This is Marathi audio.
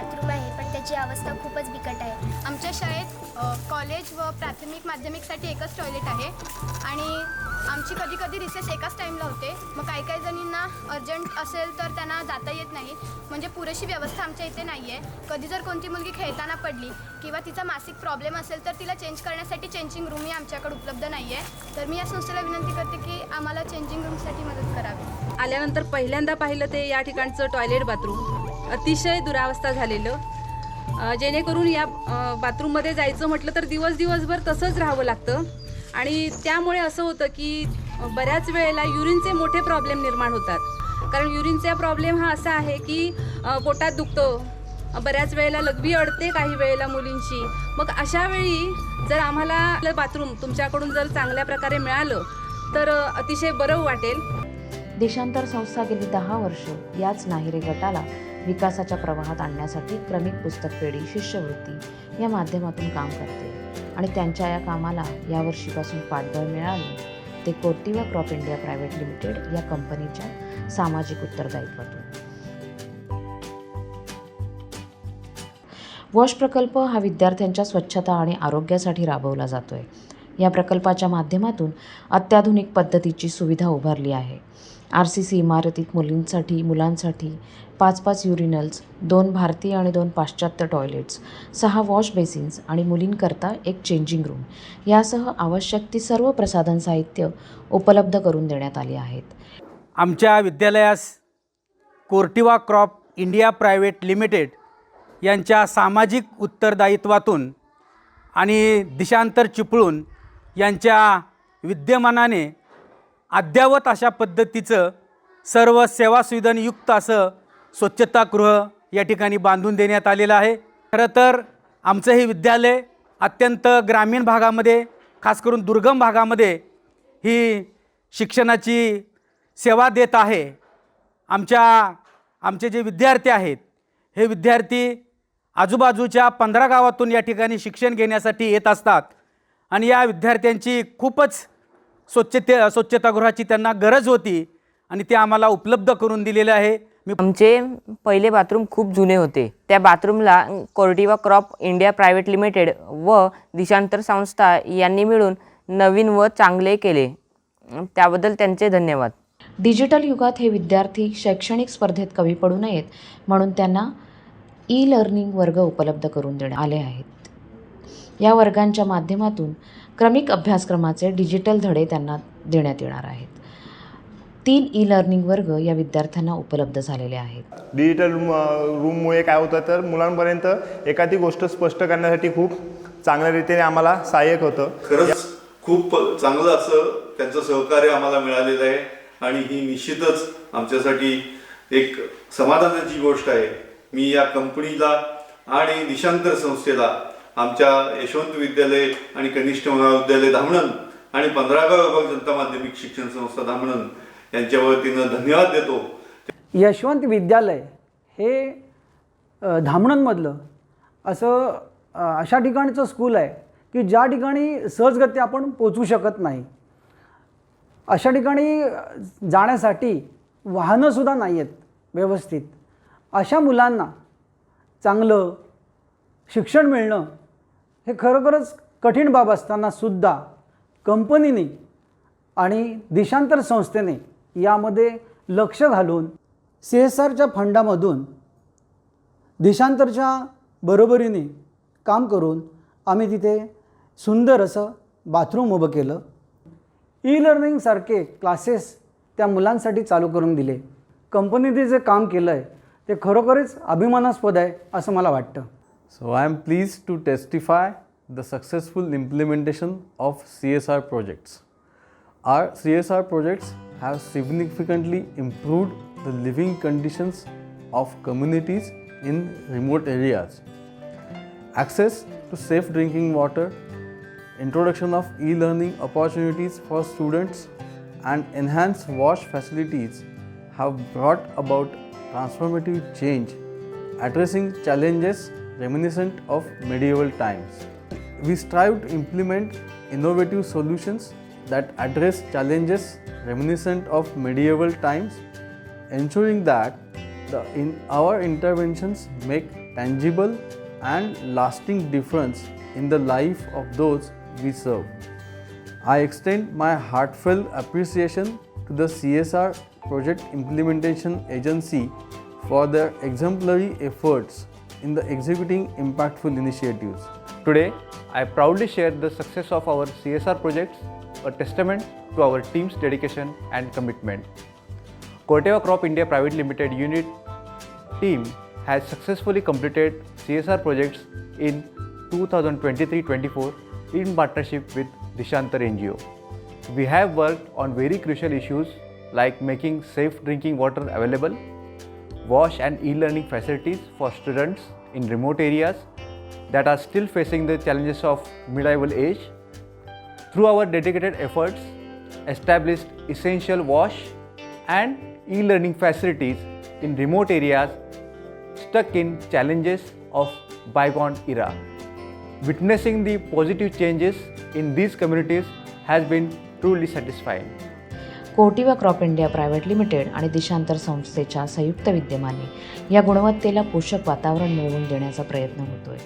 बाथरूम आहे, पण त्याची अवस्था खूपच बिकट आहे. आमच्या शाळेत कॉलेज व प्राथमिक माध्यमिकसाठी एकच टॉयलेट आहे आणि आमची कधी कधी रिसेस एकाच टाईमला होते. मग काही काही जणींना अर्जंट असेल तर त्यांना जाता येत नाही, म्हणजे पुरेशी व्यवस्था आमच्या इथे नाही आहे. कधी जर कोणती मुलगी खेळताना पडली किंवा तिचा मासिक प्रॉब्लेम असेल तर तिला चेंज करण्यासाठी चेंजिंग रूमही आमच्याकडे उपलब्ध नाही आहे. तर मी या संस्थेला विनंती करते की आम्हाला चेंजिंग रूमसाठी मदत करावी. आल्यानंतर पहिल्यांदा पाहिलं ते या ठिकाणचं टॉयलेट बाथरूम अतिशय दुरावस्था झालेलं, जेणेकरून या बाथरूममध्ये जायचं म्हटलं तर दिवसभर तसंच राहावं लागतं आणि त्यामुळे असं होतं की बऱ्याच वेळेला युरिनचे मोठे प्रॉब्लेम निर्माण होतात. कारण युरिनचा प्रॉब्लेम हा असा आहे की पोटात दुखतं, बऱ्याच वेळेला लघवी अडते, काही वेळेला मुलींची. मग अशा वेळी जर आम्हाला बाथरूम तुमच्याकडून जर चांगल्या प्रकारे मिळालं तर अतिशय बरं वाटेल. देशांतर संस्था गेली 10 वर्ष याच नाहिरे गटाला विकासाच्या प्रवाहात आणण्यासाठी क्रमिक पुस्तक पेढी, शिष्यवृत्ती या माध्यमातून काम करते आणि त्यांच्या या कामाला यावर्षीपासून पाठबळ मिळाले ते कोर्टिवा क्रॉप इंडिया प्रायव्हेट लिमिटेड या कंपनीच्या सामाजिक उत्तरदायित्वातून. वॉश प्रकल्प हा विद्यार्थ्यांच्या स्वच्छता आणि आरोग्यासाठी राबवला जातोय. या प्रकल्पाच्या माध्यमातून अत्याधुनिक पद्धतीची सुविधा उभारली आहे. RCC इमारतीत मुलांसाठी 5 युरिनल्स, 2 भारतीय आणि 2 पाश्चात्य टॉयलेट्स, 6 वॉश बेसिन्स आणि मुलींकरता एक चेंजिंग रूम यासह आवश्यक ती सर्व प्रसाधन साहित्य उपलब्ध करून देण्यात आली आहेत. आमच्या विद्यालयास कोर्टिवा क्रॉप इंडिया प्रायव्हेट लिमिटेड यांच्या सामाजिक उत्तरदायित्वातून आणि दिशांतर चिपळूण यांच्या विद्यमानाने अद्ययावत अशा पद्धतीचं सर्व सेवा सुविधांयुक्त असं स्वच्छतागृह या ठिकाणी बांधून देण्यात आलेलं आहे. खरं तर आमचं हे विद्यालय अत्यंत ग्रामीण भागामध्ये, खास करून दुर्गम भागामध्ये ही शिक्षणाची सेवा देत आहे. आमचे जे विद्यार्थी आहेत हे विद्यार्थी आजूबाजूच्या 15 गावातून या ठिकाणी शिक्षण घेण्यासाठी येत असतात आणि या विद्यार्थ्यांची खूपच स्वच्छतागृहाची त्यांना गरज होती आणि ते आम्हाला उपलब्ध करून दिलेलं आहे. आमचे पहिले बाथरूम खूप जुने होते. त्या बाथरूमला कोर्टिवा क्रॉप इंडिया प्रायव्हेट लिमिटेड व दिशांतर संस्था यांनी मिळून नवीन व चांगले केले. त्याबद्दल त्यांचे धन्यवाद. डिजिटल युगात हे विद्यार्थी शैक्षणिक स्पर्धेत कमी पडू नयेत म्हणून त्यांना ई-लर्निंग वर्ग उपलब्ध करून देण्यात आले आहेत. या वर्गांच्या माध्यमातून क्रमिक अभ्यासक्रमाचे डिजिटल धडे त्यांना देण्यात येणार आहेत. 3 ई-लर्निंग वर्ग या विद्यार्थ्यांना उपलब्ध झालेले आहेत. डिजिटल रूममुळे काय होतं तर मुलांपर्यंत एखादी गोष्ट स्पष्ट करण्यासाठी खूप चांगल्या रीतीने आम्हाला सहाय्यक होतं. खरंच खूप चांगलं असं त्यांचं सहकार्य आम्हाला मिळालेलं आहे आणि ही निश्चितच आमच्यासाठी एक समाधानाची गोष्ट आहे. मी या कंपनीला आणि दिशांतर संस्थेला आमच्या यशवंत विद्यालय आणि कनिष्ठ महाविद्यालय धामणन आणि 15वा विभाग जनता माध्यमिक शिक्षण संस्था धामणन यांच्या वतीनं धन्यवाद देतो. यशवंत विद्यालय हे धामणनमधलं अशा ठिकाणचं स्कूल आहे की ज्या ठिकाणी सहजगत्या आपण पोचू शकत नाही. अशा ठिकाणी जाण्यासाठी वाहनंसुद्धा नाही आहेत व्यवस्थित. अशा मुलांना चांगलं शिक्षण मिळणं हे खरोखरच कठीण बाब असतानासुद्धा कंपनीने आणि दिशांतर संस्थेने यामध्ये लक्ष घालून CSRच्या फंडामधून दिशांतरच्या बरोबरीने काम करून आम्ही तिथे सुंदर असं बाथरूम उभं केलं. ई-लर्निंगसारखे क्लासेस त्या मुलांसाठी चालू करून दिले. कंपनीने जे काम केलं आहे ते खरोखरच अभिमानास्पद आहे असं मला वाटतं. So I am pleased to testify the successful implementation of CSR projects. Our CSR projects have significantly improved the living conditions of communities in remote areas. Access to safe drinking water, introduction of e-learning opportunities for students, and enhanced wash facilities have brought about transformative change, addressing challenges reminiscent of medieval times. We strive to implement innovative solutions that address challenges reminiscent of medieval times, ensuring that our interventions make tangible and lasting difference in the life of those we serve. I extend my heartfelt appreciation to the CSR Project Implementation Agency for their exemplary efforts in the executing impactful initiatives. Today, I proudly share the success of our CSR projects, a testament to our team's dedication and commitment. Corteva Crop India Private Limited unit team has successfully completed CSR projects in 2023-24 in partnership with Dishantar NGO. We have worked on very crucial issues like making safe drinking water available, WASH and e-learning facilities for students in remote areas that are still facing the challenges of medieval age. Through our dedicated efforts, established essential WASH and e-learning facilities in remote areas stuck in challenges of bygone era. Witnessing the positive changes in these communities has been truly satisfying. Corteva crop India private limited आणि दिशांतर संस्थेच्या संयुक्त विद्यमाने या गुणवत्तेला पोषक वातावरण मिळवून देण्याचा प्रयत्न होतोय.